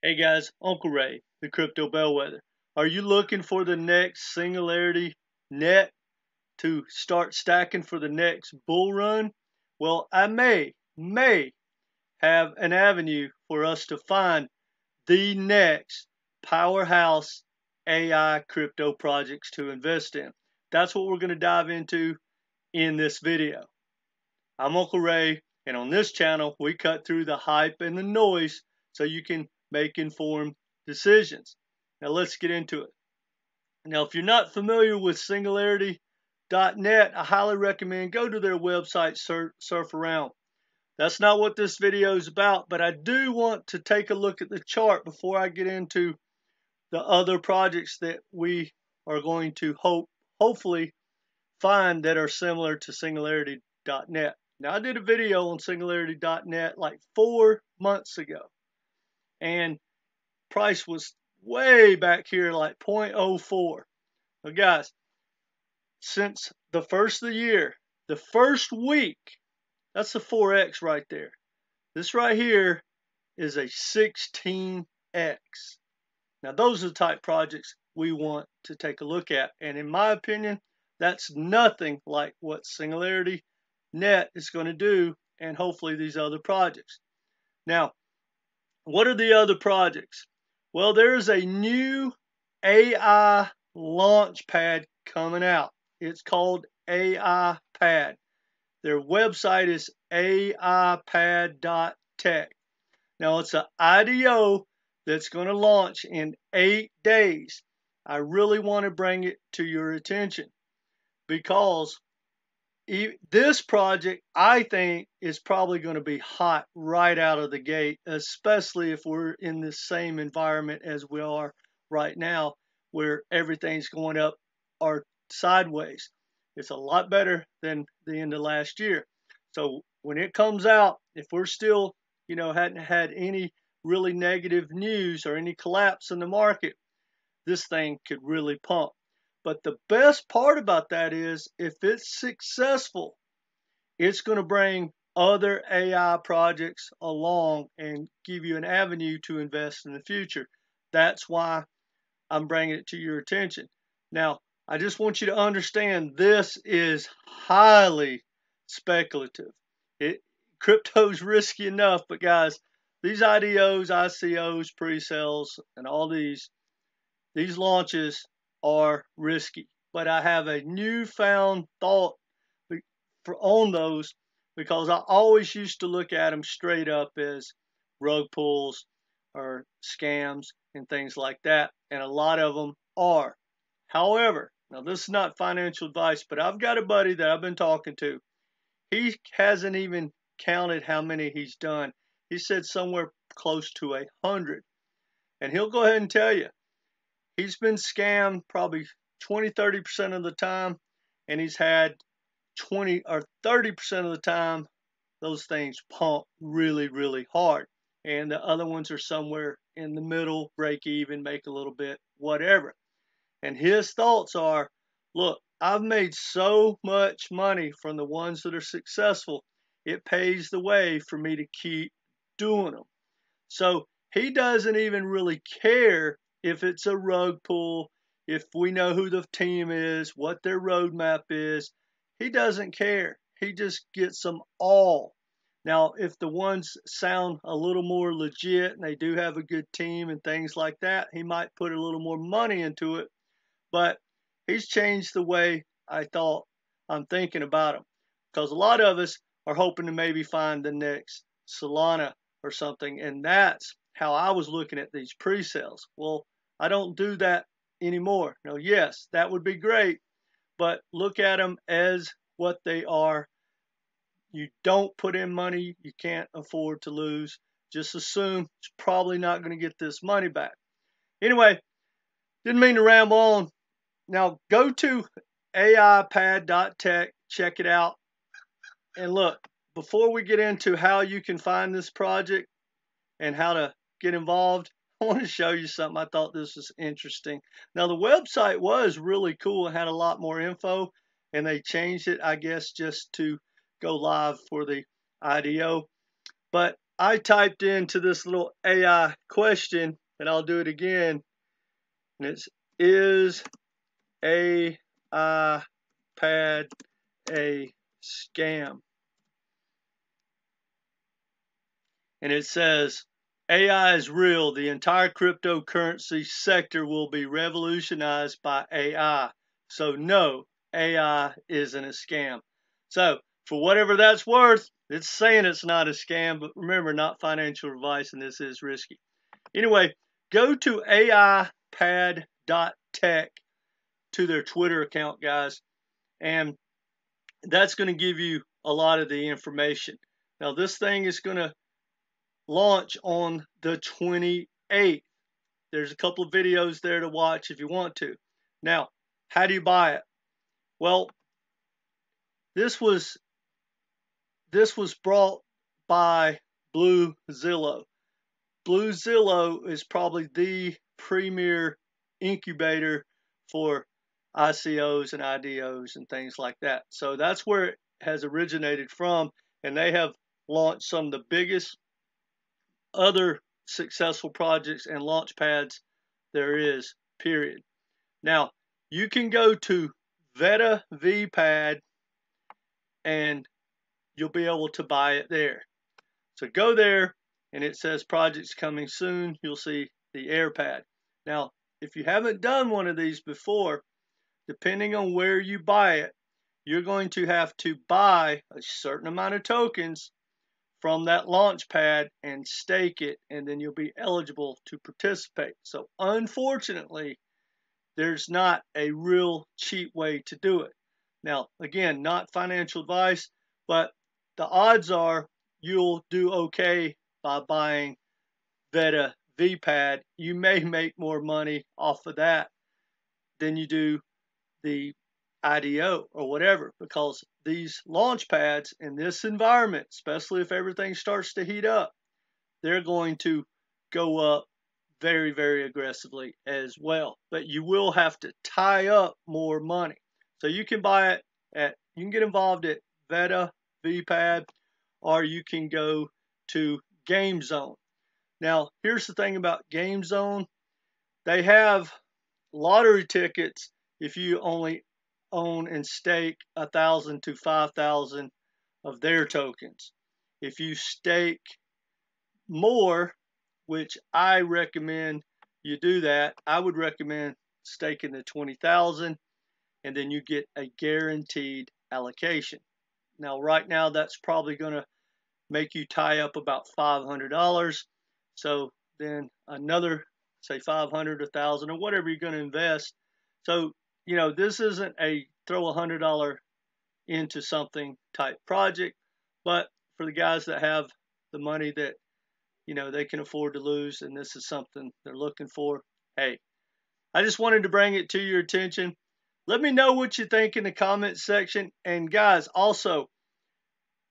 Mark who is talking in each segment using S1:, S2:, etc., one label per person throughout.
S1: Hey guys, Uncle Ray, the Crypto Bellwether. Are you looking for the next SingularityNET to start stacking for the next bull run? Well, I may have an avenue for us to find the next powerhouse AI crypto projects to invest in. That's what we're going to dive into in this video. I'm Uncle Ray, and on this channel, we cut through the hype and the noise so you can make informed decisions. Now let's get into it. Now, if you're not familiar with SingularityNET, I highly recommend go to their website, surf around. That's not what this video is about, but I do want to take a look at the chart before I get into the other projects that we are going to hopefully find that are similar to SingularityNET. Now, I did a video on SingularityNET like 4 months ago, and price was way back here like 0.04. Now, guys, since the first of the year, the first week, that's a 4x right there. This right here is a 16x. Now, those are the type projects we want to take a look at, and in my opinion, that's nothing like what SingularityNET is going to do, and hopefully these other projects. Now, what are the other projects? Well, there's a new AI launch pad coming out. It's called AIPAD. Their website is AIPAD.tech. Now, it's an IDO that's going to launch in 8 days. I really want to bring it to your attention because this project, I think, is probably going to be hot right out of the gate, especially if we're in the same environment as we are right now, where everything's going up or sideways. It's a lot better than the end of last year. So when it comes out, if we're still, hadn't had any really negative news or any collapse in the market, this thing could really pump. But the best part about that is if it's successful, it's going to bring other AI projects along and give you an avenue to invest in the future. That's why I'm bringing it to your attention. Now, I just want you to understand this is highly speculative. Crypto's risky enough, but guys, these IDOs, ICOs, pre-sales, and all these launches are risky. But I have a newfound thought on those because I always used to look at them straight up as rug pulls or scams and things like that, and a lot of them are. However, now this is not financial advice, but I've got a buddy that I've been talking to. He hasn't even counted how many he's done. He said somewhere close to 100. And he'll go ahead and tell you, he's been scammed probably 20-30% of the time, and he's had 20 or 30% of the time those things pump really, really hard. And the other ones are somewhere in the middle, break even, make a little bit, whatever. And his thoughts are, look, I've made so much money from the ones that are successful, it pays the way for me to keep doing them. So he doesn't even really care if it's a rug pull, if we know who the team is, what their roadmap is. He doesn't care. He just gets them all. Now, if the ones sound a little more legit and they do have a good team and things like that, he might put a little more money into it. But he's changed the way I'm thinking about him. Because a lot of us are hoping to maybe find the next Solana or something. And that's how I was looking at these pre-sales. Well, I don't do that anymore. Now, yes, that would be great, but look at them as what they are. You don't put in money you can't afford to lose. Just assume it's probably not going to get this money back. Anyway, didn't mean to ramble on. Now, go to AIPAD.tech, check it out. And look, before we get into how you can find this project and how to get involved, I want to show you something. I thought this was interesting. Now, the website was really cool and had a lot more info, and they changed it, I guess, just to go live for the IDO. But I typed into this little AI question, and I'll do it again, and it's, is AIPAD a scam? And it says, AI is real. The entire cryptocurrency sector will be revolutionized by AI. So no, AI isn't a scam. So for whatever that's worth, it's saying it's not a scam, but remember, not financial advice, and this is risky. Anyway, go to AIPAD.tech to their Twitter account, guys, and that's going to give you a lot of the information. Now, this thing is going to launch on the 28th. There's a couple of videos there to watch if you want to. Now, how do you buy it? Well, this was brought by Bluezillo. Bluezillo is probably the premier incubator for ICOs and IDOs and things like that. So that's where it has originated from, and they have launched some of the biggest other successful projects and launch pads there is, period. Now, you can go to Veta VPad and you'll be able to buy it there. So go there, and it says projects coming soon. You'll see the AirPad. Now, if you haven't done one of these before, depending on where you buy it, you're going to have to buy a certain amount of tokens from that launch pad and stake it, and then you'll be eligible to participate. So unfortunately, there's not a real cheap way to do it. Now, again, not financial advice, but the odds are you'll do okay by buying Veta VPad. You may make more money off of that than you do the IDO or whatever, because these launch pads in this environment, especially if everything starts to heat up, they're going to go up very, very aggressively as well. But you will have to tie up more money. So you can buy it you can get involved at Veta VPad, or you can go to GameZone. Now, here's the thing about GameZone. They have lottery tickets if you only own and stake 1,000 to 5,000 of their tokens. If you stake more, which I recommend you do that, I would recommend staking the 20,000, and then you get a guaranteed allocation. Now, right now, that's probably going to make you tie up about $500. So then another, say 500, 1,000, or whatever you're going to invest. So, you know, this isn't a throw $100 into something type project, but for the guys that have the money that, you know, they can afford to lose, and this is something they're looking for, hey, I just wanted to bring it to your attention. Let me know what you think in the comments section. And guys, also,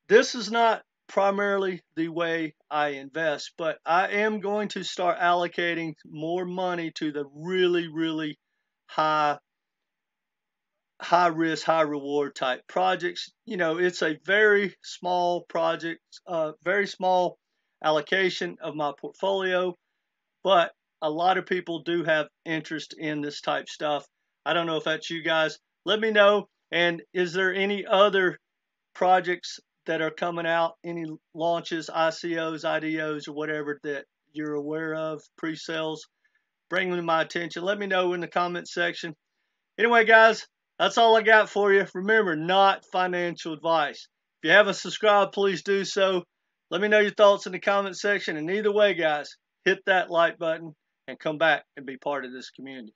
S1: this is not primarily the way I invest, but I am going to start allocating more money to the really, really high risk, high reward type projects. You know, it's a very small project, very small allocation of my portfolio, but a lot of people do have interest in this type stuff. I don't know if that's you guys. Let me know. And is there any other projects that are coming out, any launches, ICOs, IDOs, or whatever that you're aware of, pre-sales? Bring them to my attention. Let me know in the comments section. Anyway, guys, that's all I got for you. Remember, not financial advice. If you haven't subscribed, please do so. Let me know your thoughts in the comment section. And either way, guys, hit that like button and come back and be part of this community.